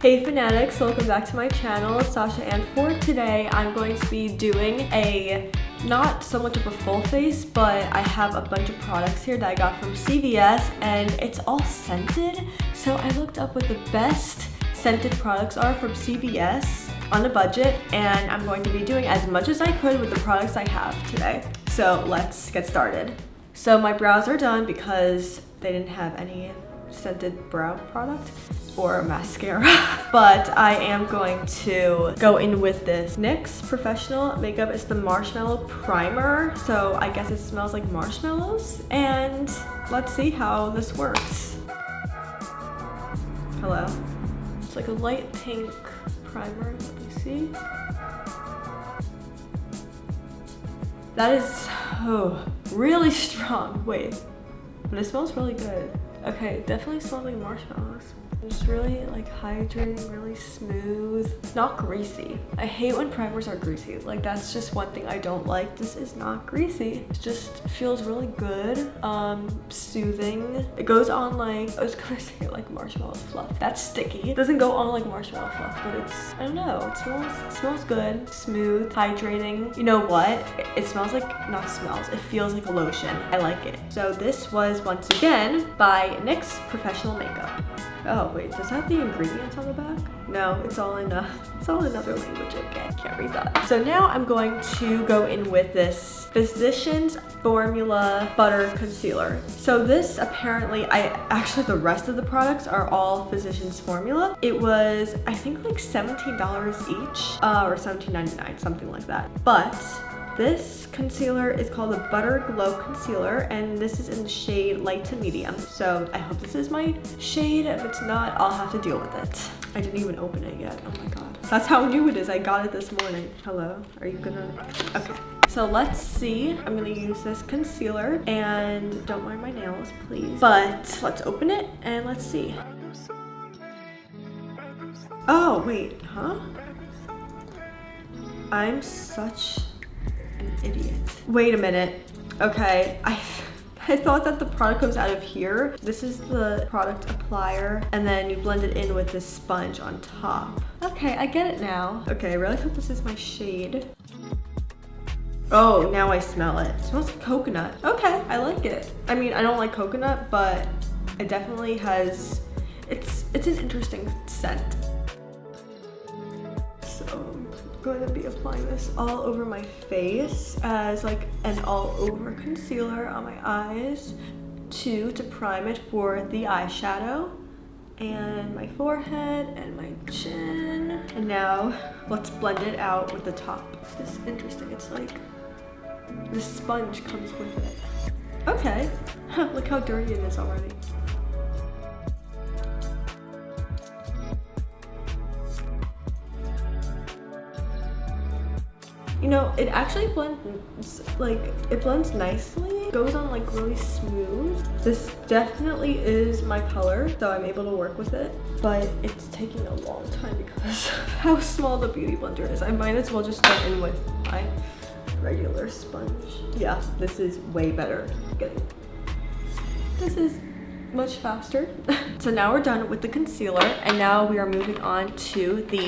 Hey fanatics, welcome back to my channel, Sasha Anne. For today, I'm going to be doing a, not so much of a full face, but I have a bunch of products here that I got from CVS and it's all scented. So I looked up what the best scented products are from CVS on a budget, and I'm going to be doing as much as I could with the products I have today. So let's get started. So my brows are done because they didn't have any scented brow product or mascara, but I am going to go in with this NYX Professional Makeup. It's the Marshmallow Primer, so I guess it smells like marshmallows, and let's see how this works. Hello. It's like a light pink primer, let me see. That is really strong. Wait, but it smells really good. Okay, definitely smells like marshmallows. Just really like hydrating, really smooth, not greasy. I hate when primers are greasy. Like that's just one thing I don't like. This is not greasy. It just feels really good, soothing. It goes on like, I was gonna say like marshmallow fluff. That's sticky. It doesn't go on like marshmallow fluff, but it's, I don't know, it smells good, smooth, hydrating. You know what? It smells like, not smells, it feels like a lotion. I like it. So this was once again by NYX Professional Makeup. Oh wait, does that have the ingredients on the back? No, it's all in another language. Okay, can't read that. So now I'm going to go in with this Physicians Formula Butter Concealer. So this apparently, the rest of the products are all Physicians Formula. It was, I think like $17 each, or $17.99, something like that. But this concealer is called the Butter Glow Concealer, and this is in the shade light to medium. So I hope this is my shade. If it's not, I'll have to deal with it. I didn't even open it yet. Oh my god. That's how new it is. I got it this morning. Hello, are you gonna? Okay. So let's see. I'm gonna use this concealer, and don't mind my nails, please. But let's open it and let's see. Oh, wait, huh? I'm such an idiot. Wait a minute. Okay, I thought that the product comes out of here. This is the product applier, and then you blend it in with this sponge on top. Okay, I get it now. Okay, I really hope this is my shade. Oh, now I smell it. It smells like coconut. Okay, I like it. I mean, I don't like coconut, but it definitely has, it's an interesting scent. Going to be applying this all over my face as like an all over concealer on my eyes to prime it for the eyeshadow and my forehead and my chin. And now let's blend it out with the top. This is interesting. It's like the sponge comes with it. Okay, look how dirty it is already. You know, it actually blends, like, it blends nicely. It goes on like really smooth. This definitely is my color, so I'm able to work with it. But it's taking a long time because of how small the beauty blender is. I might as well just go in with my regular sponge. Yeah, this is way better. This is much faster. So now we're done with the concealer, and now we are moving on to the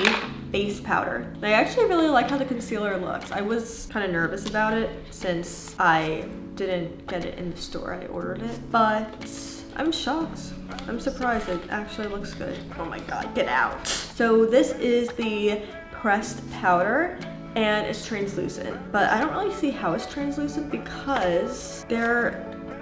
face powder. I actually really like how the concealer looks. I was kind of nervous about it since I didn't get it in the store. I ordered it, but I'm shocked. I'm surprised it actually looks good. Oh my god, get out. So this is the pressed powder, and it's translucent, but I don't really see how it's translucent because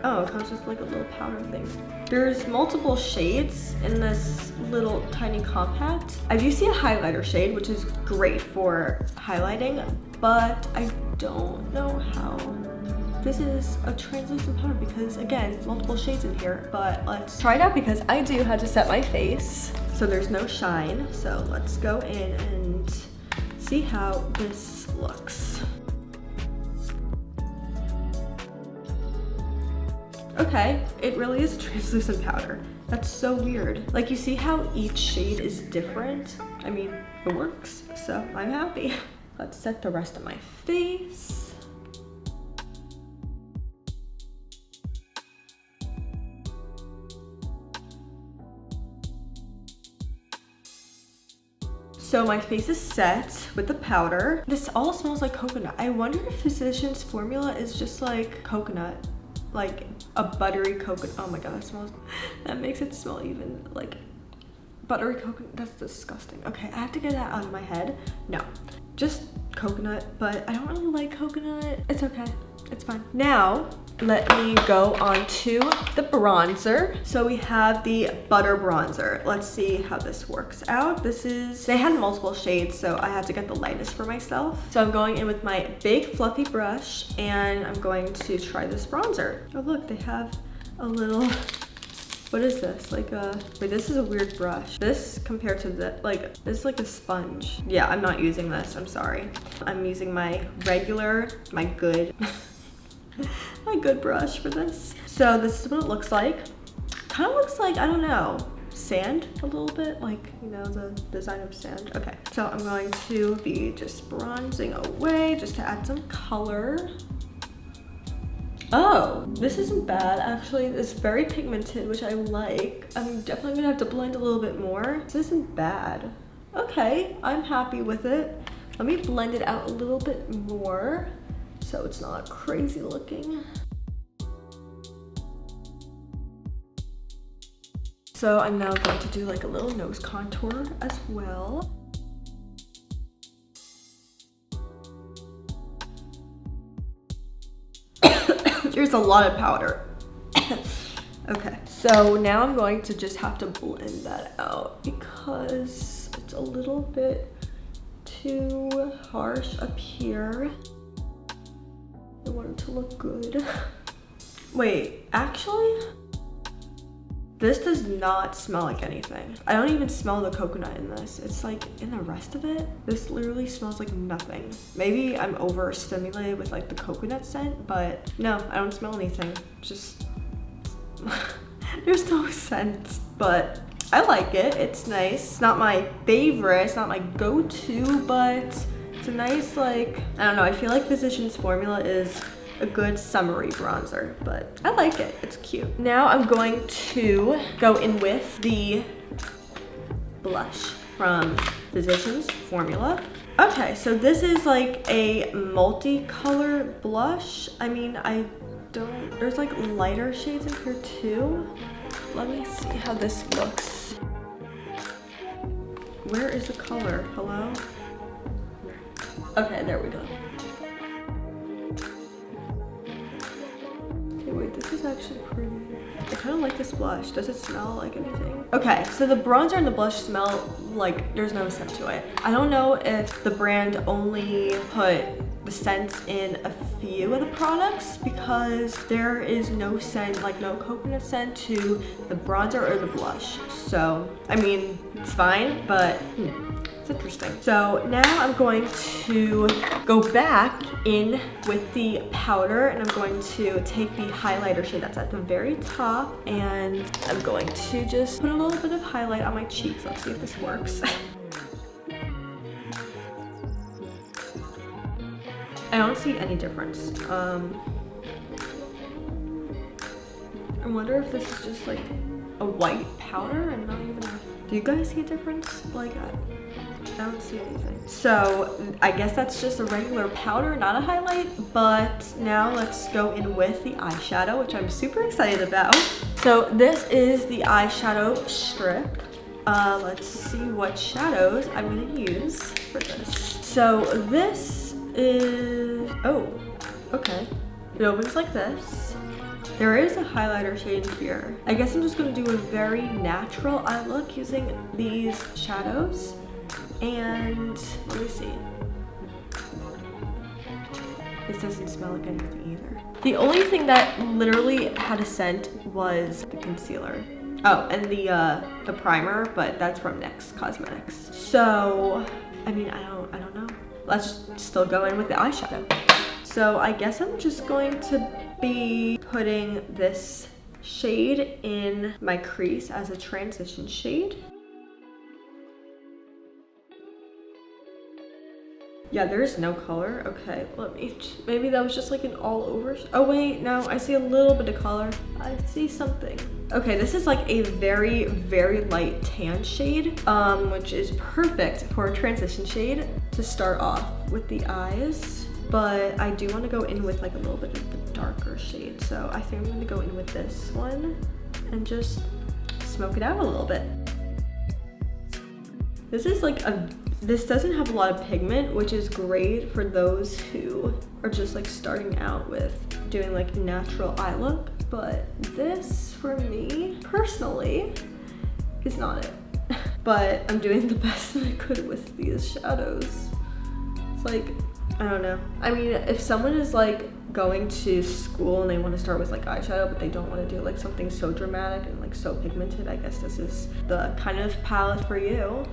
oh, it comes with like a little powder thing. There's multiple shades in this little tiny compact. I do see a highlighter shade, which is great for highlighting, but I don't know how this is a translucent powder because, again, multiple shades in here. But let's try it out because I do have to set my face so there's no shine. So let's go in and see how this looks. Okay, it really is a translucent powder. That's so weird. Like, you see how each shade is different? I mean, it works, so I'm happy. Let's set the rest of my face. So my face is set with the powder. This all smells like coconut. I wonder if Physicians Formula is just like coconut, like a buttery coconut. Oh my god, that makes it smell even like buttery coconut. That's disgusting. Okay, I have to get that out of my head. No, just coconut, but I don't really like coconut. It's okay, it's fine. Now, let me go on to the bronzer. So we have the butter bronzer. Let's see how this works out. They had multiple shades, so I had to get the lightest for myself. So I'm going in with my big fluffy brush and I'm going to try this bronzer. Oh look, they have a little, what is this? Like wait, this is a weird brush. This compared to this is like a sponge. Yeah, I'm not using this, I'm sorry. I'm using my good brush for this. So this is what it looks like. Kind of looks like, I don't know, sand a little bit, like, you know, the design of sand. Okay, so I'm going to be just bronzing away just to add some color. Oh, this isn't bad actually. It's very pigmented, which I like. I'm definitely gonna have to blend a little bit more. This isn't bad. Okay, I'm happy with it. Let me blend it out a little bit more so it's not crazy looking. So I'm now going to do like a little nose contour as well. There's a lot of powder. Okay, so now I'm going to just have to blend that out because it's a little bit too harsh up here. I want it to look good. Wait, actually, this does not smell like anything. I don't even smell the coconut in this. It's like in the rest of it, this literally smells like nothing. Maybe I'm overstimulated with like the coconut scent, but no, I don't smell anything. Just, there's no scent, but I like it. It's nice. It's not my favorite. It's not my go-to, but it's a nice, like, I don't know. I feel like Physicians Formula is a good summery bronzer, but I like it. It's cute. Now I'm going to go in with the blush from Physicians Formula. Okay, so this is like a multi-color blush. I mean, there's like lighter shades in here too. Let me see how this looks. Where is the color? Hello? Okay, there we go. Okay, wait, this is actually pretty. I kind of like this blush. Does it smell like anything? Okay, so the bronzer and the blush smell like there's no scent to it. I don't know if the brand only put the scents in a few of the products because there is no scent, like no coconut scent to the bronzer or the blush. So, I mean, it's fine, but it's interesting. So now I'm going to go back in with the powder and I'm going to take the highlighter shade that's at the very top and I'm going to just put a little bit of highlight on my cheeks. Let's see if this works. I don't see any difference. I wonder if this is just like a white powder and not even do you guys see a difference? Like, I don't see anything. So I guess that's just a regular powder, not a highlight, but now let's go in with the eyeshadow, which I'm super excited about. So this is the eyeshadow strip. Let's see what shadows I'm gonna use for this. So this is, oh, okay. It opens like this. There is a highlighter shade here. I guess I'm just gonna do a very natural eye look using these shadows. And let me see. This doesn't smell like anything either. The only thing that literally had a scent was the concealer. Oh, and the primer, but that's from NYX Cosmetics. So, I mean, I don't know. Let's still go in with the eyeshadow. So I guess I'm just going to be putting this shade in my crease as a transition shade. Yeah, there's no color. Okay, maybe that was just like an all over. Oh wait, no, I see a little bit of color. I see something. Okay, this is like a very, very light tan shade, which is perfect for a transition shade to start off with the eyes. But I do want to go in with like a little bit of the darker shade. So I think I'm going to go in with this one and just smoke it out a little bit. This is like this doesn't have a lot of pigment, which is great for those who are just like starting out with doing like natural eye look. But this, for me, personally, is not it. But I'm doing the best that I could with these shadows. It's like, I don't know. I mean, if someone is like going to school and they want to start with like eyeshadow, but they don't want to do like something so dramatic and like so pigmented, I guess this is the kind of palette for you.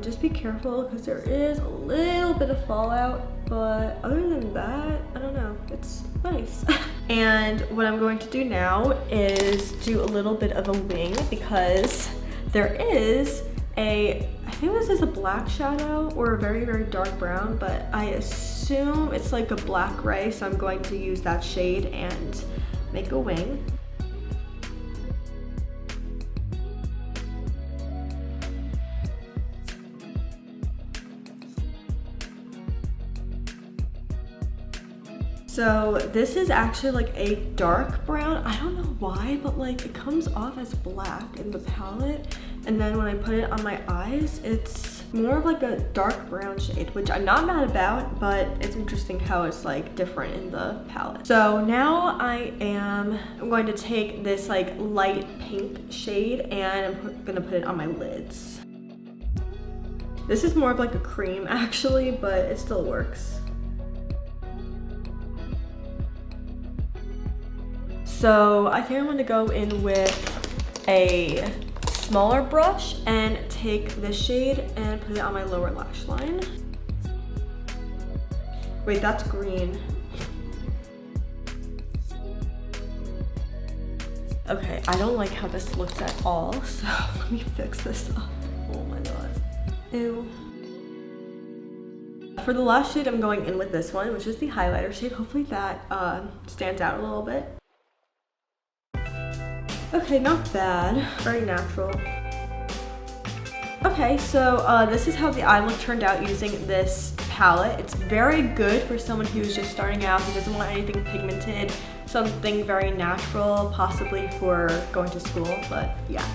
Just be careful because there is a little bit of fallout, but other than that, I don't know, it's nice. And what I'm going to do now is do a little bit of a wing because there is I think this is a black shadow or a very, very dark brown, but I assume it's like a black gray, so I'm going to use that shade and make a wing. So this is actually like a dark brown. I don't know why, but like it comes off as black in the palette. And then when I put it on my eyes, it's more of like a dark brown shade, which I'm not mad about, but it's interesting how it's like different in the palette. So now I'm going to take this like light pink shade and I'm gonna put it on my lids. This is more of like a cream actually, but it still works. So I think I'm gonna go in with a smaller brush and take this shade and put it on my lower lash line. Wait, that's green. Okay, I don't like how this looks at all, so let me fix this up. Oh my god. Ew. For the last shade, I'm going in with this one, which is the highlighter shade. Hopefully that stands out a little bit. Okay, not bad. Very natural. Okay, so this is how the eye look turned out using this palette. It's very good for someone who's just starting out, who doesn't want anything pigmented, something very natural, possibly for going to school, but yeah.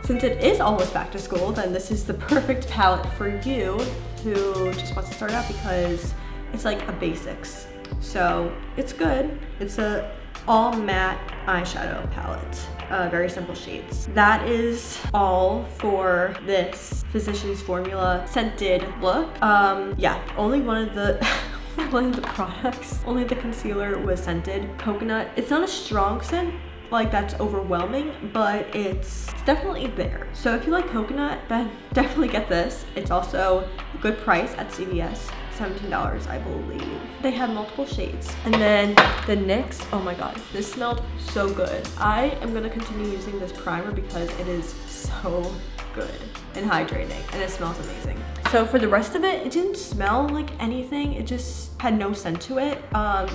Since it is almost back to school, then this is the perfect palette for you who just wants to start out because it's like a basics. So it's good. It's a all matte eyeshadow palette, very simple shades. That is all for this Physicians Formula scented look. Yeah, only one of the products, only the concealer was scented. Coconut. It's not a strong scent like that's overwhelming, but it's definitely there. So if you like coconut, then definitely get this. It's also a good price at CVS. $17, I believe. They have multiple shades. And then the NYX, oh my god, this smelled so good. I am gonna continue using this primer because it is so good and hydrating and it smells amazing. So for the rest of it, it didn't smell like anything. It just had no scent to it.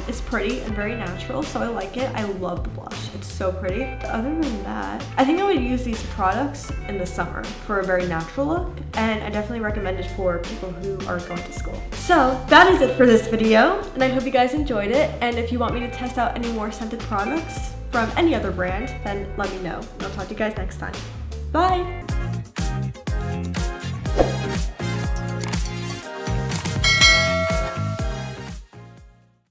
It's pretty and very natural, so I like it. I love the blush. It's so pretty. But other than that, I think I would use these products in the summer for a very natural look, and I definitely recommend it for people who are going to school. So that is it for this video, and I hope you guys enjoyed it. And if you want me to test out any more scented products from any other brand, then let me know. And I'll talk to you guys next time. Bye!